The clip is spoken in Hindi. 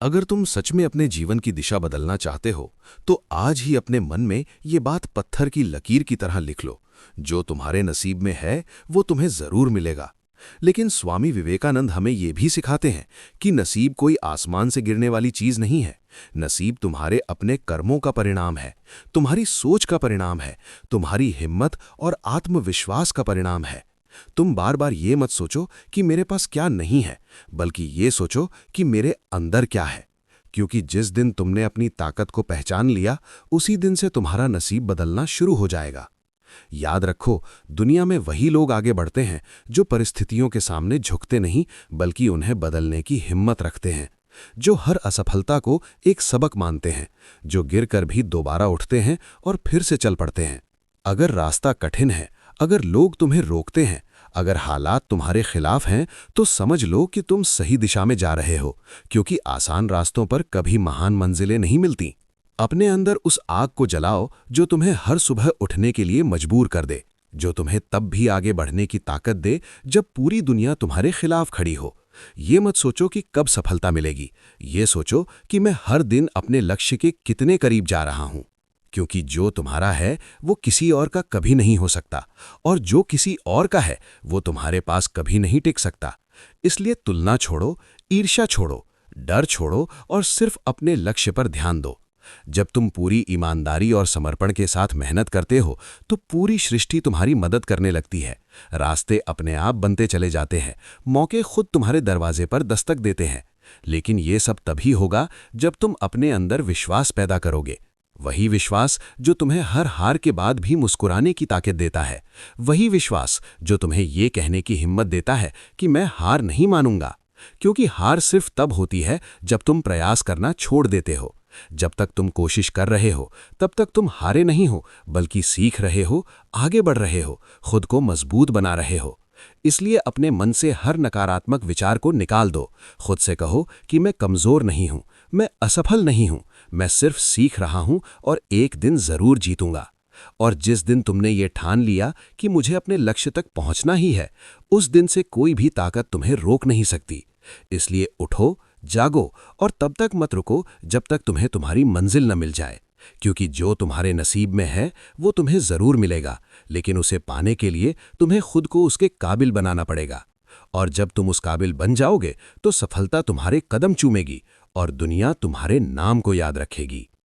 अगर तुम सच में अपने जीवन की दिशा बदलना चाहते हो तो आज ही अपने मन में ये बात पत्थर की लकीर की तरह लिख लो। जो तुम्हारे नसीब में है वो तुम्हें जरूर मिलेगा। लेकिन स्वामी विवेकानंद हमें ये भी सिखाते हैं कि नसीब कोई आसमान से गिरने वाली चीज नहीं है। नसीब तुम्हारे अपने कर्मों का परिणाम है, तुम्हारी सोच का परिणाम है, तुम्हारी हिम्मत और आत्मविश्वास का परिणाम है। तुम बार बार ये मत सोचो कि मेरे पास क्या नहीं है, बल्कि ये सोचो कि मेरे अंदर क्या है। क्योंकि जिस दिन तुमने अपनी ताकत को पहचान लिया, उसी दिन से तुम्हारा नसीब बदलना शुरू हो जाएगा। याद रखो, दुनिया में वही लोग आगे बढ़ते हैं जो परिस्थितियों के सामने झुकते नहीं, बल्कि उन्हें बदलने की हिम्मत रखते हैं। जो हर असफलता को एक सबक मानते हैं, जो गिरकर भी दोबारा उठते हैं और फिर से चल पड़ते हैं। अगर रास्ता कठिन है, अगर लोग तुम्हें रोकते हैं, अगर हालात तुम्हारे खिलाफ हैं, तो समझ लो कि तुम सही दिशा में जा रहे हो, क्योंकि आसान रास्तों पर कभी महान मंजिलें नहीं मिलती। अपने अंदर उस आग को जलाओ जो तुम्हें हर सुबह उठने के लिए मजबूर कर दे, जो तुम्हें तब भी आगे बढ़ने की ताकत दे जब पूरी दुनिया तुम्हारे खिलाफ खड़ी हो। ये मत सोचो कि कब सफलता मिलेगी, ये सोचो कि मैं हर दिन अपने लक्ष्य के कितने करीब जा रहा हूं। क्योंकि जो तुम्हारा है वो किसी और का कभी नहीं हो सकता, और जो किसी और का है वो तुम्हारे पास कभी नहीं टिक सकता। इसलिए तुलना छोड़ो, ईर्ष्या छोड़ो, डर छोड़ो और सिर्फ अपने लक्ष्य पर ध्यान दो। जब तुम पूरी ईमानदारी और समर्पण के साथ मेहनत करते हो तो पूरी सृष्टि तुम्हारी मदद करने लगती है। रास्ते अपने आप बनते चले जाते हैं, मौके खुद तुम्हारे दरवाजे पर दस्तक देते हैं। लेकिन ये सब तभी होगा जब तुम अपने अंदर विश्वास पैदा करोगे। वही विश्वास जो तुम्हें हर हार के बाद भी मुस्कुराने की ताकत देता है। वही विश्वास जो तुम्हें ये कहने की हिम्मत देता है कि मैं हार नहीं मानूंगा। क्योंकि हार सिर्फ तब होती है जब तुम प्रयास करना छोड़ देते हो। जब तक तुम कोशिश कर रहे हो तब तक तुम हारे नहीं हो, बल्कि सीख रहे हो, आगे बढ़ रहे हो, खुद को मजबूत बना रहे हो। इसलिए अपने मन से हर नकारात्मक विचार को निकाल दो। खुद से कहो कि मैं कमजोर नहीं हूं, मैं असफल नहीं हूं, मैं सिर्फ सीख रहा हूं और एक दिन जरूर जीतूंगा। और जिस दिन तुमने ये ठान लिया कि मुझे अपने लक्ष्य तक पहुंचना ही है, उस दिन से कोई भी ताकत तुम्हें रोक नहीं सकती। इसलिए उठो, जागो और तब तक मत रुको जब तक तुम्हें तुम्हारी मंजिल न मिल जाए। क्योंकि जो तुम्हारे नसीब में है वो तुम्हें जरूर मिलेगा, लेकिन उसे पाने के लिए तुम्हें खुद को उसके काबिल बनाना पड़ेगा। और जब तुम उस काबिल बन जाओगे तो सफलता तुम्हारे कदम चूमेगी और दुनिया तुम्हारे नाम को याद रखेगी।